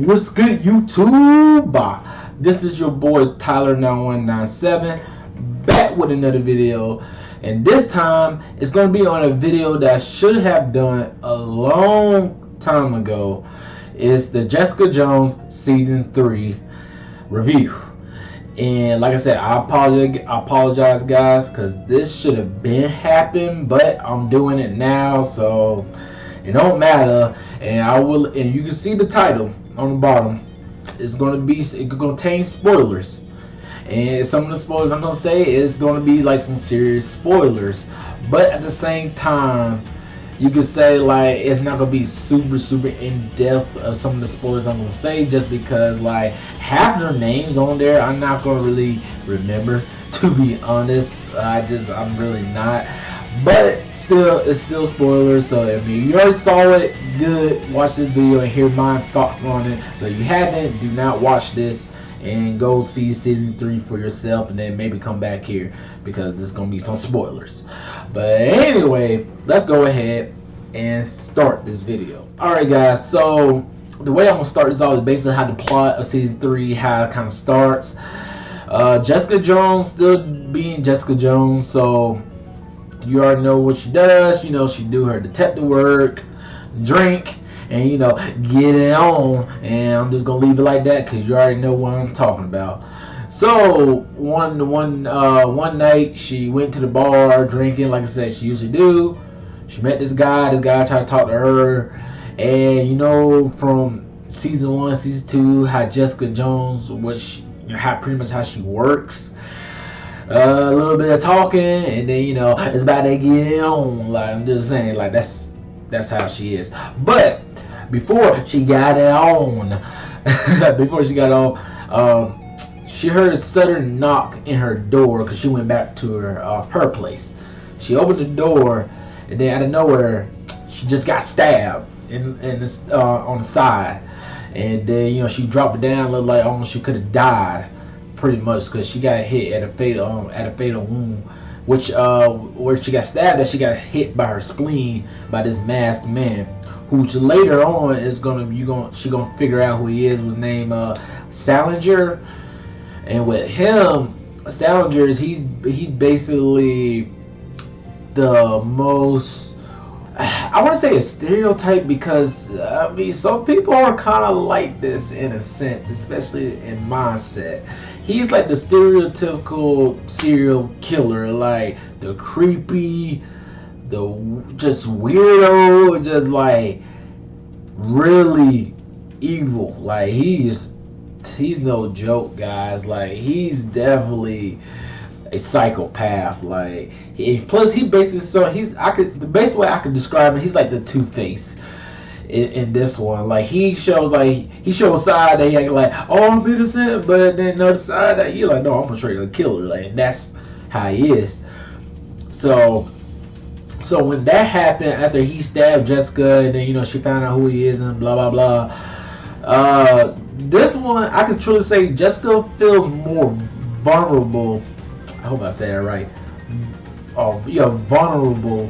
What's good, YouTube? This is your boy Tyler9197 back with another video, and this time it's going to be on a video that I should have done a long time ago. It's the Jessica Jones season 3 review. And like I said, I apologize guys, because this should have been happened, but I'm doing it now, so it don't matter. And you can see the title on the bottom. It's going to contain spoilers, and some of the spoilers I'm going to say is going to be like some serious spoilers, but at the same time you could say like it's not going to be super in depth of some of the spoilers I'm going to say, just because like half their names on there I'm not going to really remember, to be honest. I'm really not. But still, it's still spoilers. So if you already saw it, good, watch this video and hear my thoughts on it. But if you haven't, do not watch this and go see season 3 for yourself, and then maybe come back here, because there's gonna be some spoilers. But anyway, let's go ahead and start this video. Alright guys, so the way I'm gonna start this off is basically how the plot of season 3, how it kind of starts. Jessica Jones still being Jessica Jones, so you already know what she does. You know, she do her detective work, drink, and get it on. And I'm just gonna leave it like that, because you already know what I'm talking about. So one night she went to the bar drinking, like I said she usually do. She met this guy. This guy tried to talk to her, and from season 1, season 2, how Jessica Jones pretty much how she works. A little bit of talking, and then it's about to get it on. Like, I'm just saying, like that's how she is. But before she got it on, she heard a sudden knock in her door, because she went back to her place. She opened the door, and then out of nowhere, she just got stabbed on the side, and then she dropped it down, looked like almost she could have died. Pretty much, because she got hit at a fatal wound, which where she got stabbed, that she got hit by her spleen by this masked man, who later on is she gonna figure out who he is. Was named Salinger, and with him, Salinger is he's basically the most, I want to say a stereotype, because some people are kind of like this in a sense, especially in mindset. He's like the stereotypical serial killer, like the creepy, the just weirdo, just like really evil. Like he's no joke, guys. Like he's definitely a psychopath. Like plus he basically, the best way I could describe him, he's like the Two-Face in this one. Like he shows side that he ain't like, oh, I'm innocent, but then the other side that he like, no, I'm a straight killer. Like that's how he is. So when that happened, after he stabbed Jessica, and then she found out who he is and blah blah blah. This one, I could truly say Jessica feels more vulnerable. I hope I said that right. Vulnerable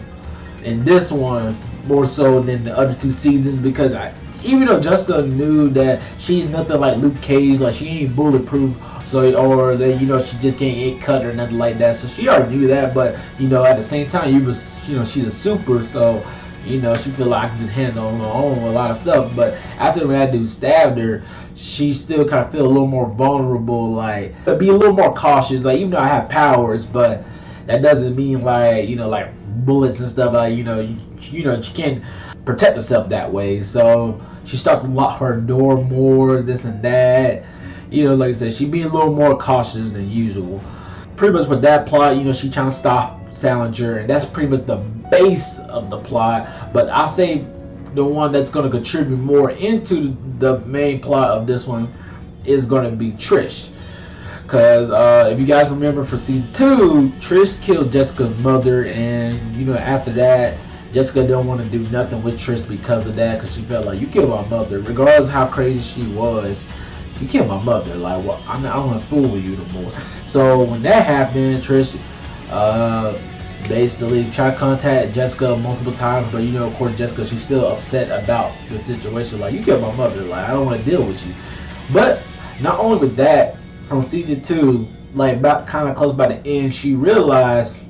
in this one more so than the other 2 seasons, because even though Jessica knew that she's nothing like Luke Cage, like she ain't bulletproof, or that she just can't get cut or nothing like that, so she already knew that. But at the same time, she's a super, so she feel like I can just handle on her own a lot of stuff. But after that dude stabbed her, she still kind of feel a little more vulnerable, like be a little more cautious. Like, even though I have powers, but that doesn't mean like like bullets and stuff. Like she can't protect herself that way. So she starts to lock her door more, this and that. Like I said, she be a little more cautious than usual. Pretty much with that plot, she trying to stop Salinger, and that's pretty much the base of the plot. But I'll say the one that's going to contribute more into the main plot of this one is going to be Trish. Because if you guys remember for season 2, Trish killed Jessica's mother, and after that, Jessica don't want to do nothing with Trish because of that, because she felt like, you killed my mother, regardless of how crazy she was. You killed my mother. Like, I don't want to fool with you no more. So when that happened, Trish basically try to contact Jessica multiple times, but of course Jessica, she's still upset about the situation. Like, you killed my mother, like I don't want to deal with you. But not only with that, from season 2, like about kind of close by the end, she realized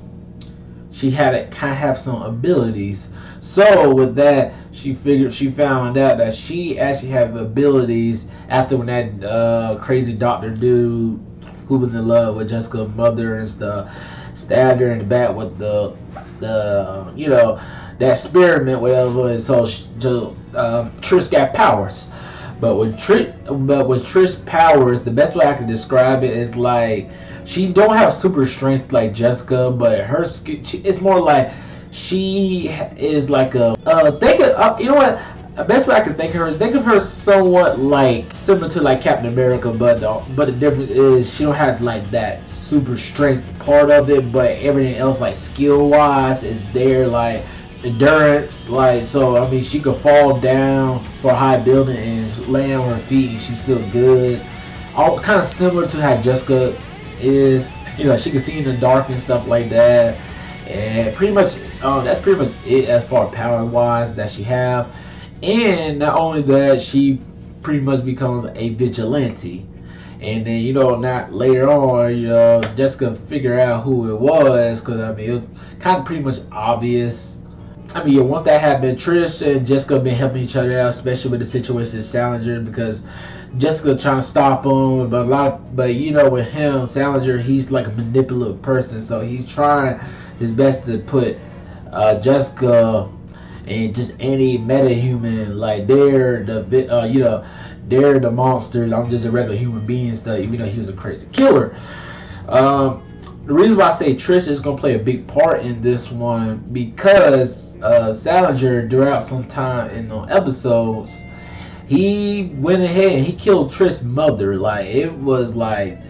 she had to kind of have some abilities. So with that, she found out that she actually have abilities after when that crazy doctor dude who was in love with Jessica's mother and stuff stabbed her in the back with the that experiment, whatever. And so Trish got powers. But with Trish powers, the best way I can describe it is like she don't have super strength like Jessica, but her it's more like she is like a you know what? The best way I can think of her somewhat like similar to like Captain America, but the difference is she don't have like that super strength part of it, but everything else like skill wise is there, like endurance, like, so I mean she could fall down for a high building and land on her feet and she's still good. All kind of similar to how Jessica is, she can see in the dark and stuff like that. And pretty much that's pretty much it as far as power wise that she have. And not only that, she pretty much becomes a vigilante. And then not later on, Jessica figure out who it was, because I mean it was kind of pretty much obvious. I mean, once that happened, Trish and Jessica been helping each other out, especially with the situation with Salinger, because Jessica trying to stop him, but with him, Salinger, he's like a manipulative person, so he's trying his best to put Jessica and just any meta-human, like they're the monsters. I'm just a regular human being stuff, even though he was a crazy killer. The reason why I say Trish is going to play a big part in this one, because Salinger, throughout some time in the episodes, he went ahead and he killed Trish's mother. Like, it was bad.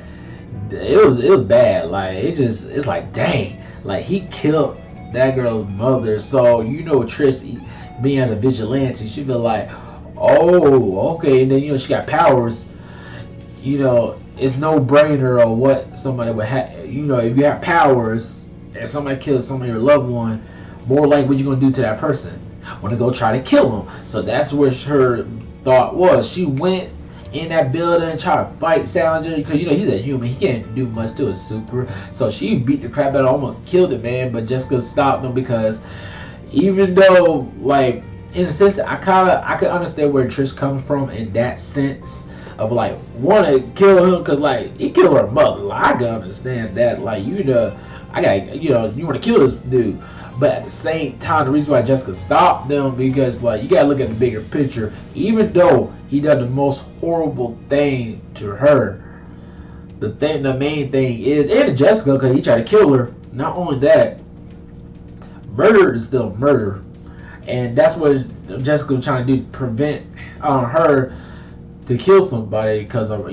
Like, it's like, dang, like he killed that girl's mother. So Trish being as a vigilante, she'd be like, oh, okay. And then she got powers. It's no brainer of what somebody would have. If you have powers and somebody kills some of your loved one, more like what you gonna do to that person? Want to go try to kill him. So that's what her thought was. She went in that building and tried to fight Salinger, because he's a human, he can't do much to a super. So she beat the crap out of, almost killed the man, but Jessica stopped him, because even though, like, in a sense, I could understand where Trish comes from in that sense of like want to kill him, because like he killed her mother. Like, I can understand that. Like, you want to kill this dude. But at the same time, the reason why Jessica stopped them, because like you gotta look at the bigger picture. Even though he done the most horrible thing to her, the main thing is, and Jessica, because he tried to kill her. Not only that, murder is still murder, and that's what Jessica was trying to do, prevent her to kill somebody, because of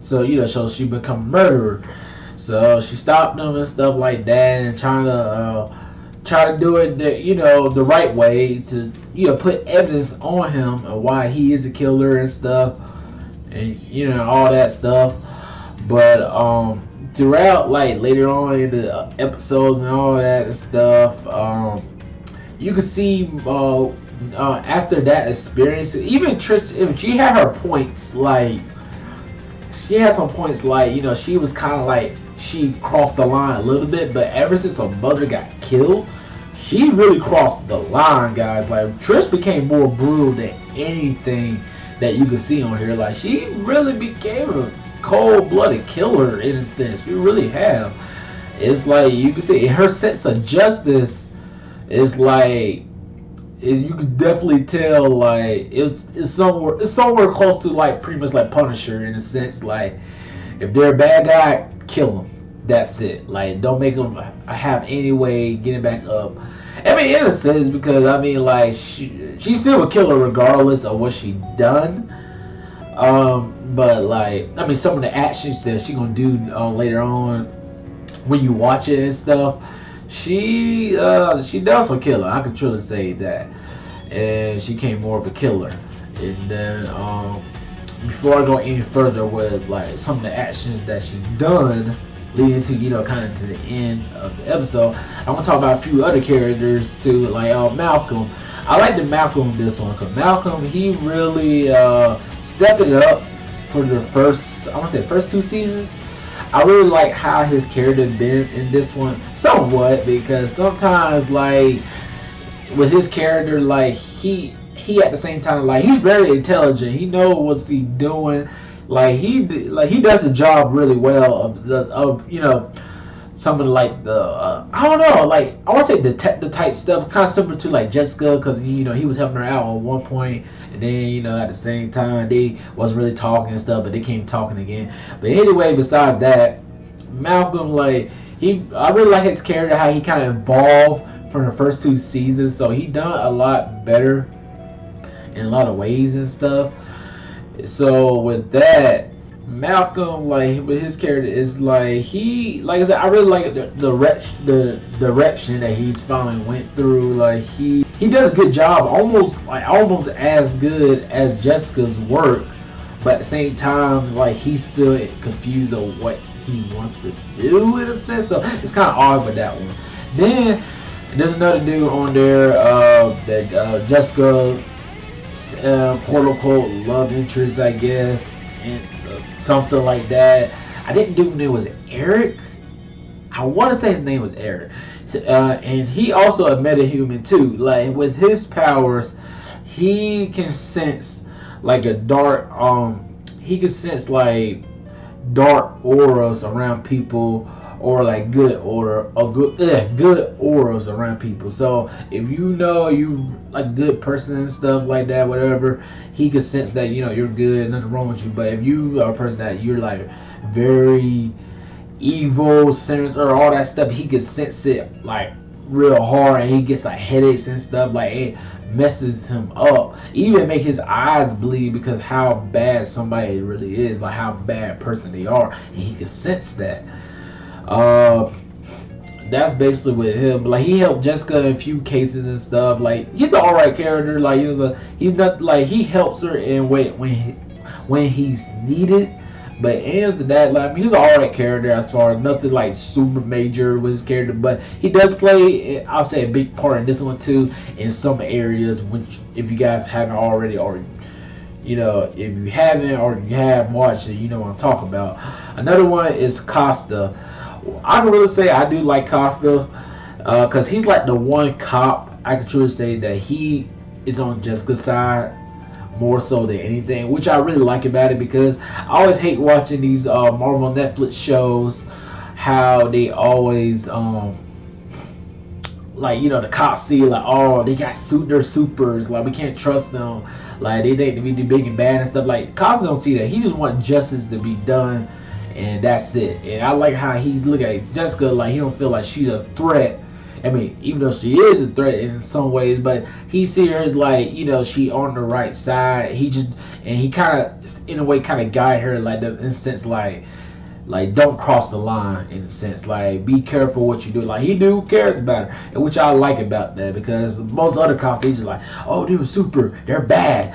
so she become a murderer. So she stopped them and stuff like that, and trying to do it the right way, to put evidence on him and why he is a killer and stuff, and all that stuff. But throughout, like later on in the episodes and all that and stuff, you can see after that experience, even Trish, if she had her points, like she had some points, like she was kind of like she crossed the line a little bit, but ever since her mother got killed, she really crossed the line, guys. Like, Trish became more brutal than anything that you can see on here. Like, she really became a cold-blooded killer in a sense. We really have. It's like you can see her sense of justice is like, you can definitely tell, like it's somewhere close to like pretty much like Punisher in a sense. Like, if they're a bad guy, kill them. That's it. Like, don't make them have any way getting back up. I mean, in a sense, because I mean, like she still would kill her regardless of what she done. But like, I mean, some of the actions that she gonna do later on when you watch it and stuff, she does a killer. I can truly say that, and she became more of a killer. And then before I go any further with like some of the actions that she done, leading to, you know, kind of to the end of the episode. I want to talk about a few other characters too, like Malcolm. I like the Malcolm in this one because Malcolm, he really stepped it up for the first 2 seasons. I really like how his character been in this one somewhat, because sometimes like with his character, like he at the same time, like he's very intelligent. He knows what's he doing. Like he does the job really well of you know, some of like the I don't know, like I want to say detective type stuff, kind of similar to like Jessica, because you know he was helping her out at one point, and then you know at the same time they wasn't really talking and stuff, but they came talking again. But anyway, besides that, Malcolm, like I really like his character, how he kind of evolved from the first 2 seasons, so he done a lot better in a lot of ways and stuff. So with that, Malcolm, like with his character is like like I said, I really like the direction that he's finally went through. Like he does a good job, almost as good as Jessica's work, but at the same time, like he's still confused of what he wants to do in a sense. So it's kind of odd with that one. Then there's another dude on there that Jessica quote unquote love interest, I guess, and something like that. I didn't do his name was Eric. I want to say his name was Eric, and he also a metahuman too. Like with his powers, he can sense like a dark he can sense like dark auras around people, or like good auras around people. So if you know you like a good person and stuff like that, whatever, he can sense that, you know, you're good, nothing wrong with you. But if you are a person that you're like very evil, sinister, or all that stuff, he can sense it like real hard, and he gets like headaches and stuff. Like it messes him up, even make his eyes bleed, because how bad somebody really is, like how bad person they are, and he can sense that. That's basically with him. Like he helped Jessica in a few cases and stuff. Like he's an alright character. Like he's not like he helps her in when he's needed. But as to that, like he's an alright character as far as nothing like super major with his character. But he does play, I'll say, a big part in this one too, in some areas. Which if you guys haven't already, or you know, if you haven't or you have watched it, you know what I'm talking about. Another one is Costa. I can really say I do like Costa because he's like the one cop I can truly say that he is on Jessica's side more so than anything, which I really like about it, because I always hate watching these Marvel Netflix shows, how they always like, you know, the cops see like, oh, they got they're supers, like we can't trust them, like they think to be big and bad and stuff. Like Costa don't see that. He just wants justice to be done, and that's it. And I like how he look at Jessica like he don't feel like she's a threat. I mean, even though she is a threat in some ways, but he sees her as like, you know, she on the right side. He kind of, in a way, kind of guide her like in a sense like don't cross the line, in a sense, like be careful what you do. Like he cares about her, and which I like about that, because most other cops, they just like, oh, they were super, they're bad,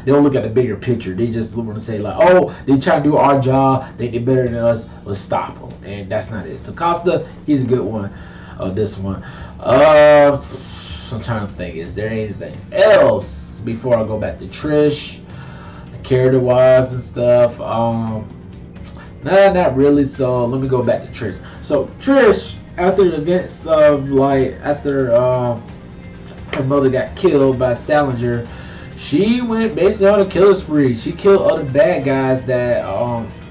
They don't look at the bigger picture. They just want to say like, oh, they try to do our job, think they're better than us, let's stop them, and that's not it. So Costa, he's a good one. This one, I'm trying to think, is there anything else before I go back to Trish, character wise and stuff? Nah, not really. So let me go back to Trish. So Trish, after the events of like after her mother got killed by Salinger, she went basically on a killer spree. She killed other bad guys that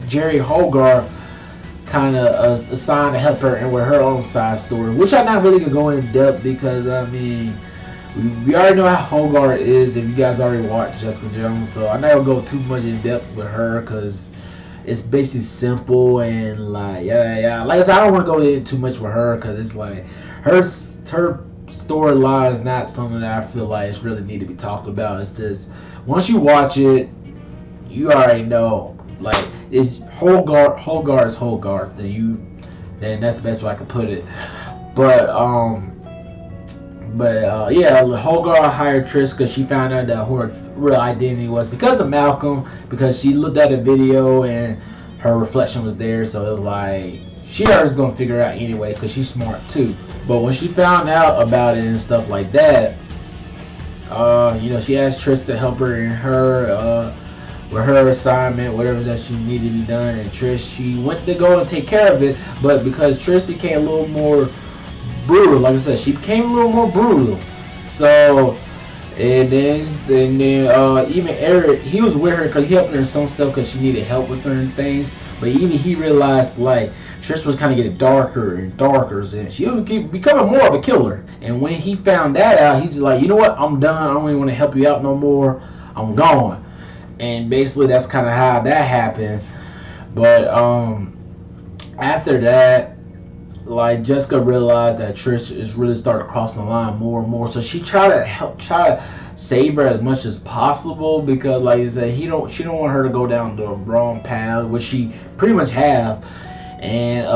Jerry Hogarth kind of assigned to help her and with her own side story, which I'm not really gonna go in depth, because I mean we already know how Hogarth is if you guys already watched Jessica Jones. So I'm not gonna go too much in depth with her, because it's basically simple and like yeah. Like I said, I don't want to go in too much with her, because it's like her storyline is not something that I feel like it's really need to be talked about. It's just once you watch it, you already know. Like it's Hogarth's Hogarth, then that's the best way I could put it. But yeah, Hogarth hired Trish because she found out that her real identity was because of Malcolm, because she looked at a video and her reflection was there. So it was like she was gonna figure it out anyway because she's smart too. But when she found out about it and stuff like that, she asked Trish to help her in her with her assignment, whatever that she needed to be done. And she went to go and take care of it, but because Trish became a little more brutal, like I said, she became a little more brutal. So, and then even Eric, he was with her because he helped her in some stuff because she needed help with certain things. But even he realized like Trish was kind of getting darker and darker, and she was becoming more of a killer. And when he found that out, he's just like, you know what, I'm done. I don't even want to help you out no more. I'm gone. And basically that's kind of how that happened. But after that, like Jessica realized that Trish is really started crossing the line more and more. So she tried to save her as much as possible because, like I said, she don't want her to go down the wrong path, which she pretty much have. And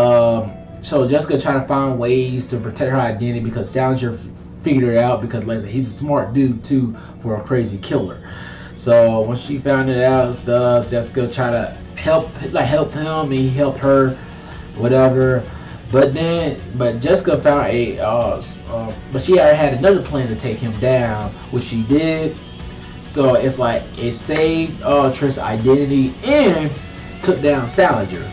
so Jessica tried to find ways to protect her identity because Salinger figured it out because, like I said, he's a smart dude too for a crazy killer. So when she found it out and stuff, Jessica tried to help him and he helped her, whatever. But Jessica found but she already had another plan to take him down, which she did. So it's like it saved Trish's identity and took down Salinger.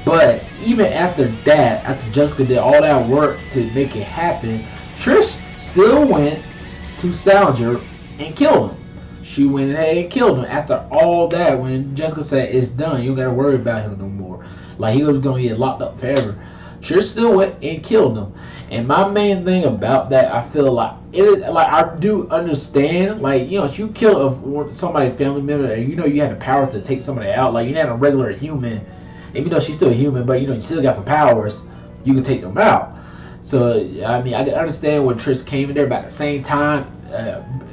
But even after that, after Jessica did all that work to make it happen, Trish still went to Salinger and killed him. She went ahead and killed him after all that. When Jessica said it's done, you don't gotta worry about him no more. Like he was gonna get locked up forever. Trish still went and killed him. And my main thing about that, I feel like it is like I do understand. Like if you kill somebody's family member, and you had the powers to take somebody out. Like you're not a regular human, even though she's still human, but you still got some powers. You can take them out. So I mean, I can understand when Trish came in there, but at the same time,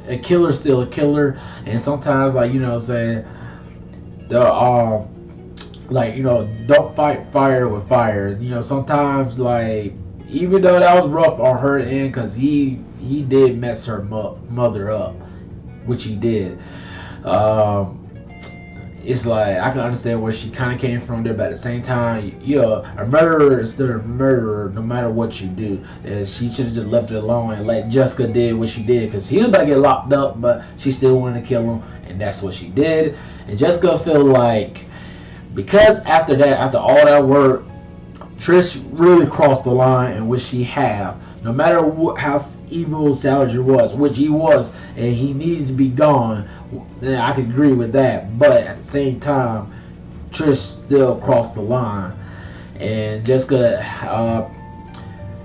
a killer's still a killer, and sometimes like saying the don't fight fire with fire. Sometimes like even though that was rough on her end, because he did mess her mother up, which he did. It's like I can understand where she kind of came from there, but at the same time, a murderer is still a murderer no matter what you do. And she should have just left it alone and let Jessica did what she did, because he was about to get locked up, but she still wanted to kill him, and that's what she did. And Jessica feel like because after that, after all that work, Trish really crossed the line in which she have. No matter how evil Salinger was, which he was, and he needed to be gone, then I could agree with that. But at the same time, Trish still crossed the line. And Jessica,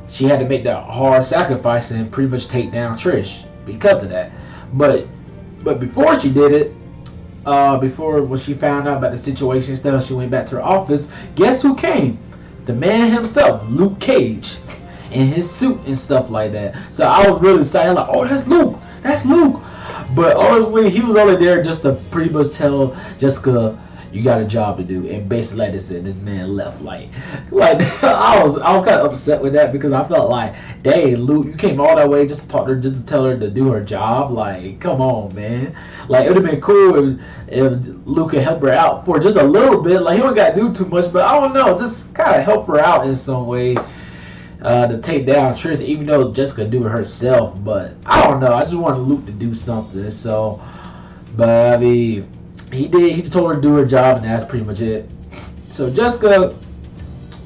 she had to make that hard sacrifice and pretty much take down Trish because of that. But before she did it, when she found out about the situation and stuff, she went back to her office. Guess who came? The man himself, Luke Cage, in his suit and stuff like that. So I was really excited, like, oh, that's Luke. But honestly, he was only there just to pretty much tell Jessica, you got a job to do. And basically, like I said, this man left. Like I was kind of upset with that, because I felt like, dang, Luke, you came all that way just to talk to her, just to tell her to do her job. Like, come on, man. Like, it would have been cool if Luke could help her out for just a little bit. Like, he don't got to do too much, but I don't know, just kind of help her out in some way. To take down Trish, even though Jessica do it herself. But I don't know, I just wanted Luke to do something. So, but I mean, he did. He just told her to do her job, and that's pretty much it. So Jessica,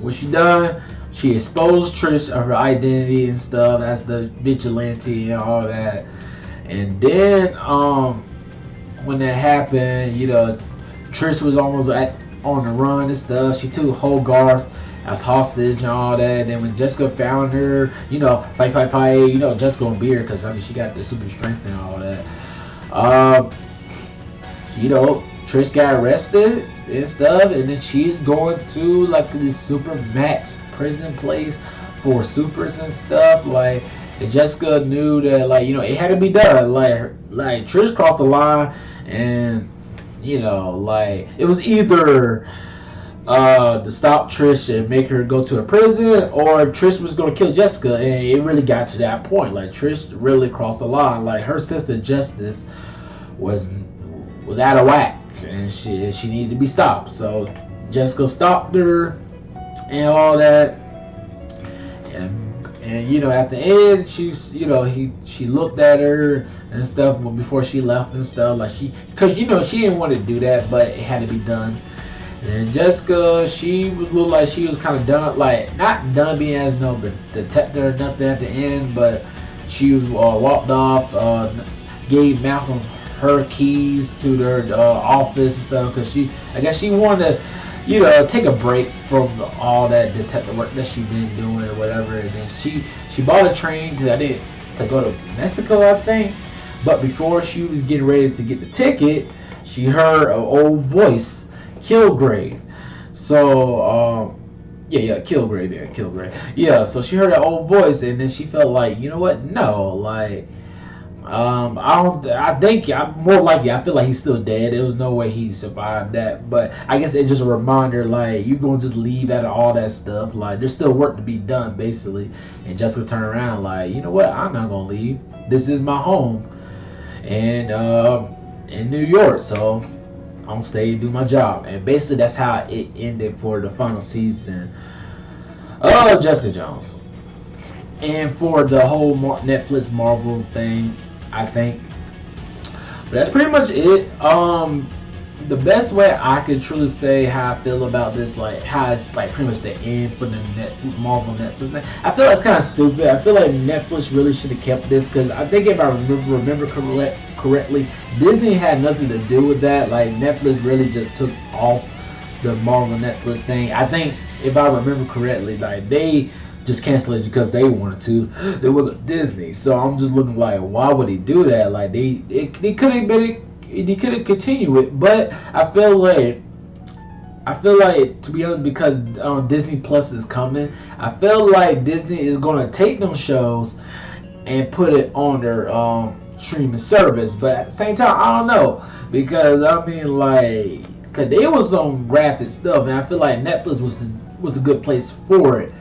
what she done, she exposed Trish of her identity and stuff as the vigilante and all that. And then when that happened, Trish was almost on the run and stuff. She took Hogarth as hostage and all that. Then when Jessica found her, fight, Jessica gonna beat her, because I mean she got the super strength and all that. Trish got arrested and stuff, and then she's going to like this super max prison place for supers and stuff. Like, and Jessica knew that it had to be done. Like Trish crossed the line, and it was either to stop Trish and make her go to a prison, or Trish was going to kill Jessica. And it really got to that point. Like, Trish really crossed the line. Like, her sense of justice was out of whack, and she needed to be stopped. So Jessica stopped her, and all that. And you know, at the end, she looked at her and stuff before she left and stuff, like because you know she didn't want to do that, but it had to be done. And Jessica, she looked like she was kind of done, like not done being as no detective or nothing at the end, but she walked off, gave Malcolm her keys to their office and stuff, because I guess she wanted to, you know, take a break from all that detective work that she's been doing or whatever. And then she bought a train to go to Mexico, I think. But before she was getting ready to get the ticket, she heard an old voice, Kilgrave. So Kilgrave. Yeah, so she heard that old voice, and then she felt like, you know what? No, like, I think I'm more likely. I feel like he's still dead. There was no way he survived that. But I guess it's just a reminder, like, you gonna just leave out of all that stuff. Like, there's still work to be done, basically. And Jessica turned around, like, you know what? I'm not gonna leave. This is my home, and in New York. So I'm gonna stay and do my job. And basically, that's how it ended for the final season of Jessica Jones. And for the whole Netflix Marvel thing, I think. But that's pretty much it. The best way I could truly say how I feel about this, like how it's like pretty much the end for the Marvel Netflix thing. I feel like it's kind of stupid. I feel like Netflix really should have kept this, because I think if I remember correctly, Disney had nothing to do with that. Like, Netflix really just took off the Marvel Netflix thing. I think if I remember correctly, like they just canceled it because they wanted to. It wasn't Disney, so I'm just looking like, why would he do that? Like they could have continued it, but I feel like to be honest, because Disney Plus is coming, I feel like Disney is gonna take them shows and put it on their streaming service. But at the same time, I don't know, because I mean, like, cause there was some graphic stuff, and I feel like Netflix was a good place for it.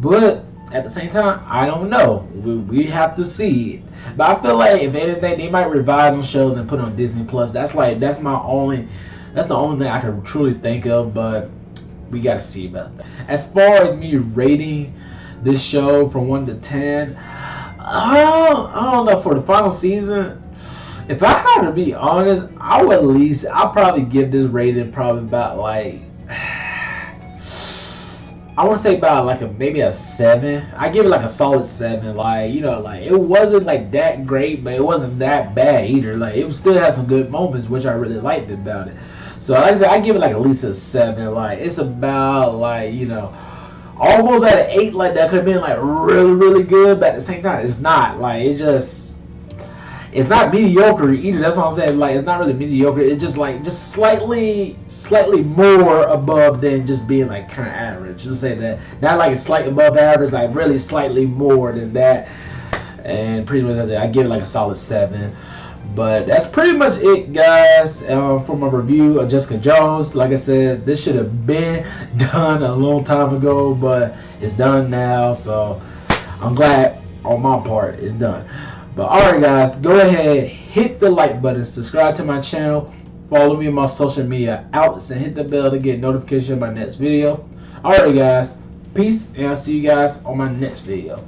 But at the same time, I don't know. We have to see. But I feel like if anything, they might revive them shows and put it on Disney Plus. That's the only thing I can truly think of. But we gotta see about that. As far as me rating this show from 1 to 10, I don't know, for the final season. If I had to be honest, I'll probably give this rating probably about like, I want to say about like maybe a 7. I give it like a solid 7. Like, you know, like it wasn't like that great, but it wasn't that bad either. Like, it still had some good moments, which I really liked about it. So like I said, I give it like at least a 7. Like, it's about like, you know, almost at an 8. Like, that could have been like really, really good, but at the same time, it's not. Like, it's not mediocre either. That's what I'm saying. Like, it's not really mediocre. It's just like slightly more above than just being like kind of average. Just say that. Not like it's slightly above average, like really slightly more than that. And pretty much I give it like a solid 7. But that's pretty much it, guys, for my review of Jessica Jones. Like I said, this should have been done a long time ago, but it's done now. So I'm glad on my part it's done. But alright, guys, go ahead, hit the like button, subscribe to my channel, follow me on my social media outlets, and hit the bell to get notification of my next video. Alright, guys, peace, and I'll see you guys on my next video.